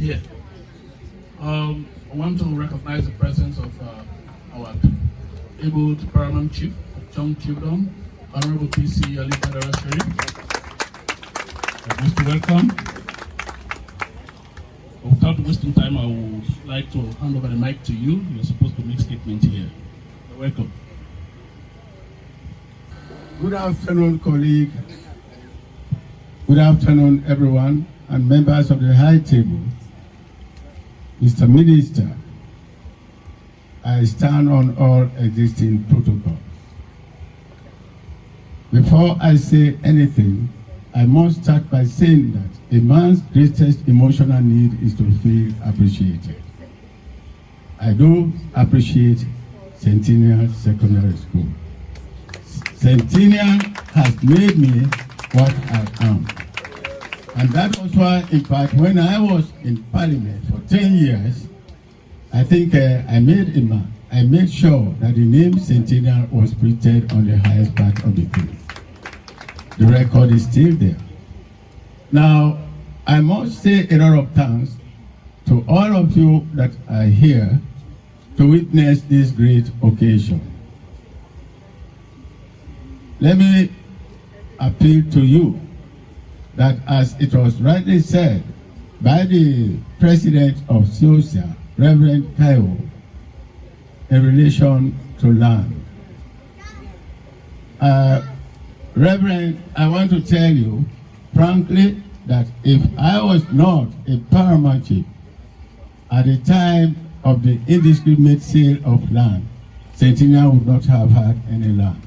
here. I want to recognize the presence of our able paramount chief, John Chiefdom, Honorable PC Alie Badara. I wish to welcome. Without wasting time, I would like to hand over the mic to you. You're supposed to make statement here. You're welcome. Good afternoon, colleague. Good afternoon, everyone, and members of the high table. Mr. Minister, I stand on all existing protocols. Before I say anything, I must start by saying that a man's greatest emotional need is to feel appreciated. I do appreciate Centennial Secondary School. Centennial has made me what I am. And that was why, in fact, when I was in Parliament for 10 years, I think I made sure that the name Centennial was printed on the highest part of the page. The record is still there. Now, I must say a lot of thanks to all of you that are here to witness this great occasion. Let me appeal to you that, as it was rightly said by the president of CSS, Reverend Kaiwo, in relation to land. Reverend, I want to tell you, frankly, that if I was not a paramount chief at the time of the indiscriminate sale of land, Centennial would not have had any land.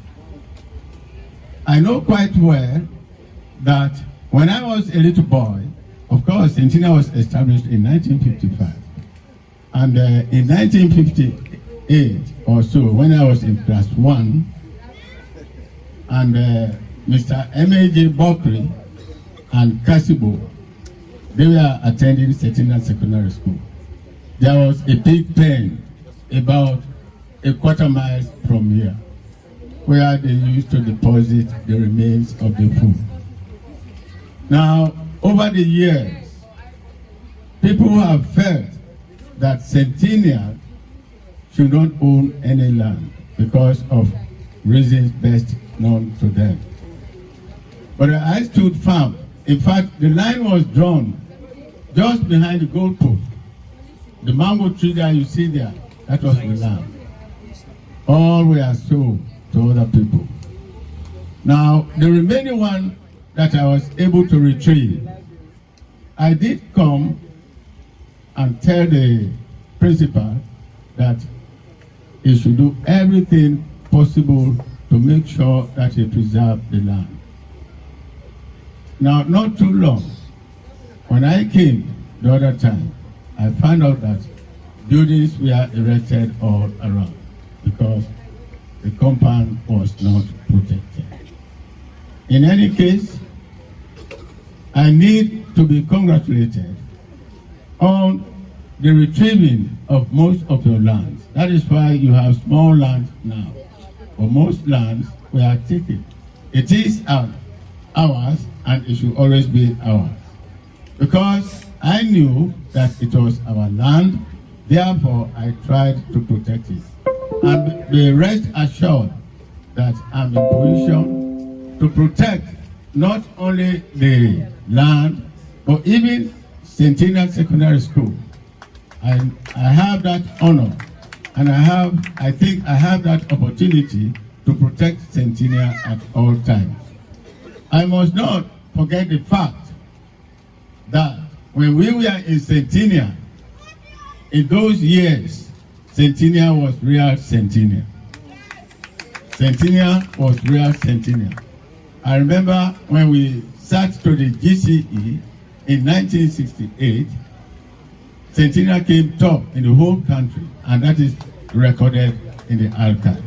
I know quite well that when I was a little boy, of course, Centennial was established in 1955. And in 1958 or so, when I was in class 1, and Mr. M.A.J. Bokri and Kasibo, they were attending Centennial Secondary School. There was a big pen about a quarter mile from here, where they used to deposit the remains of the food. Now, over the years, people have felt that Centennial should not own any land because of reasons best known to them. But I stood firm. In fact, the line was drawn just behind the goalpost. The mango tree that you see there, that was the land. All were sold to other people. Now, the remaining one that I was able to retrieve, I did come and tell the principal that he should do everything possible to make sure that he preserved the land. Now, not too long, when I came the other time, I found out that buildings were erected all around because the compound was not protected. In any case, I need to be congratulated on the retrieving of most of your lands. That is why you have small lands now. For most lands were taken. It is ours, and it should always be ours. Because I knew that it was our land, therefore I tried to protect it. And be rest assured that I'm in position to protect not only the land, but even Centennial Secondary School. I have that honor, and I think I have that opportunity to protect Centennial at all times. I must not forget the fact that when we were in Centennial, in those years, Centennial was real Centennial. Centennial was real Centennial. I remember when we sat to the GCE in 1968, Centennial came top in the whole country, and that is recorded in the archive.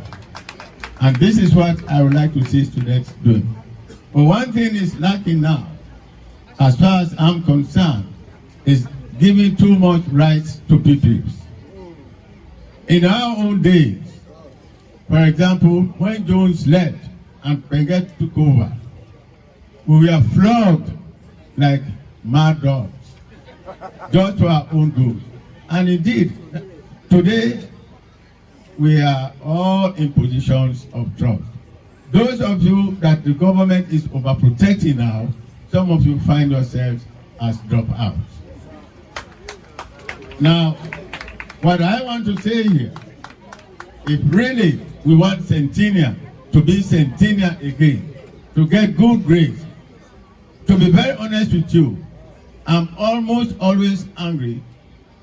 And this is what I would like to see students doing. But one thing is lacking now, as far as I'm concerned, is giving too much rights to pupils. In our own days, for example, when Jones left and Peget took over, we were flogged like mad dogs. just for our own good. And indeed, today, we are all in positions of trust. Those of you that the government is overprotecting now, some of you find yourselves as dropouts. Now, what I want to say here, if really we want Centennial to be Centennial again, to get good grades, to be very honest with you, I'm almost always angry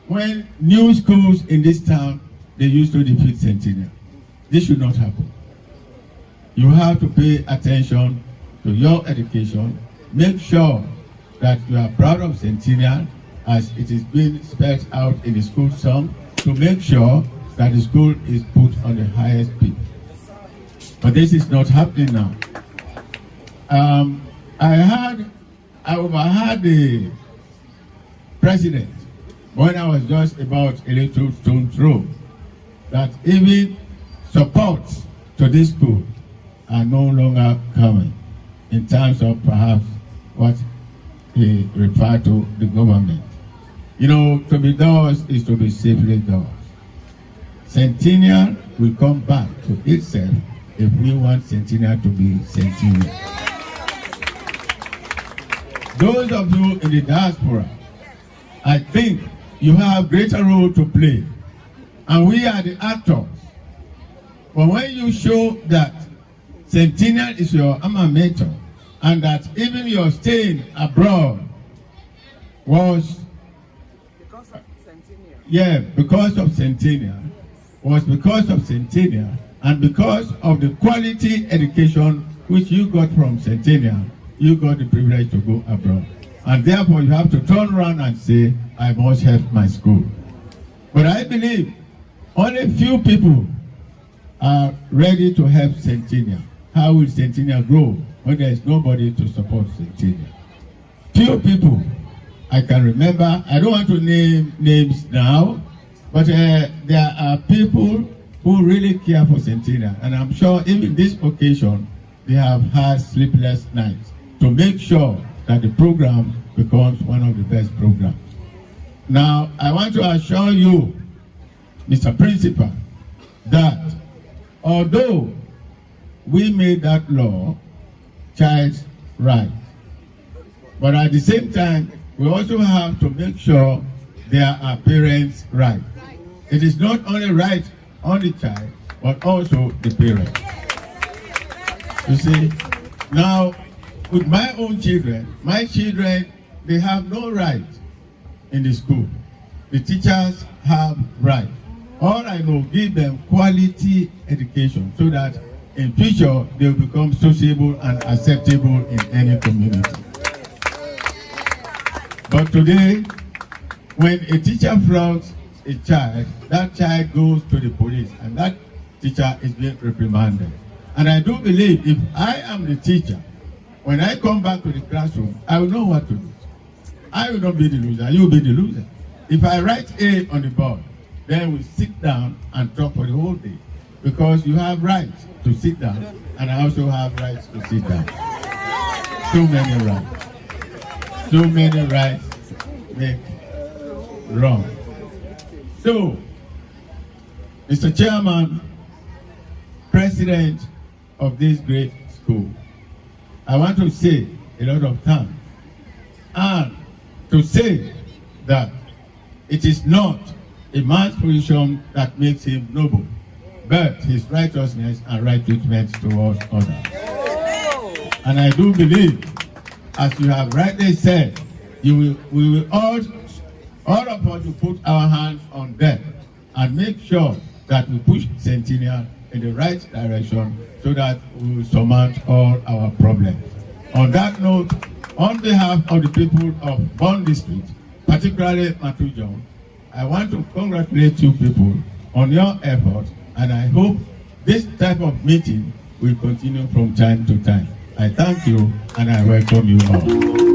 when new schools in this town, they used to defeat Centennial. This should not happen. You have to pay attention to your education. Make sure that you are proud of Centennial as it is being spelled out in the school song, to make sure that the school is put on the highest peak. But this is not happening now. I overheard the president when I was just about a little stone throw that even supports to this school are no longer coming in terms of perhaps what he referred to the government. You know, to be doors is to be safely doors. Centennial will come back to itself if we want Centennial to be Centennial. Those of you in the diaspora, I think you have greater role to play. And we are the actors. But when you show that Centennial is your alma mater, and that even your staying abroad was because of Centennial. Yeah, because of Centennial, was because of Centennial, and because of the quality education which you got from Centennial, you got the privilege to go abroad. And therefore you have to turn around and say, I must help my school. But I believe only few people are ready to help Centennial. How will Centennial grow when there is nobody to support Centennial? Few people I can remember, I don't want to name names now, but there are people who really care for Centennial. And I'm sure even this occasion, they have had sleepless nights to make sure that the program becomes one of the best programs. Now, I want to assure you, Mr. Principal, that although we made that law, child's right, but at the same time, we also have to make sure there are parents' rights. It is not only right on the child, but also the parent. You see, now, with my own children, they have no right in the school. The teachers have right. All I know, give them quality education so that in future they will become sociable and acceptable in any community. But today, when a teacher flouts a child, that child goes to the police and that teacher is being reprimanded. And I do believe if I am the teacher, when I come back to the classroom, I will know what to do. I will not be the loser, you will be the loser. If I write A on the board, then we sit down and talk for the whole day. Because you have rights to sit down, and I also have rights to sit down. So many rights. So many rights make wrong. So, Mr. Chairman, President of this great school, I want to say a lot of thanks, and to say that it is not a man's position that makes him noble, but his righteousness and right treatment towards others. And I do believe, as you have rightly said, we will all of us will put our hands on deck and make sure that we push Centennial in the right direction so that we will surmount all our problems. On that note, on behalf of the people of Bond District, particularly Matujon, I want to congratulate you people on your efforts, and I hope this type of meeting will continue from time to time. I thank you and I welcome you all.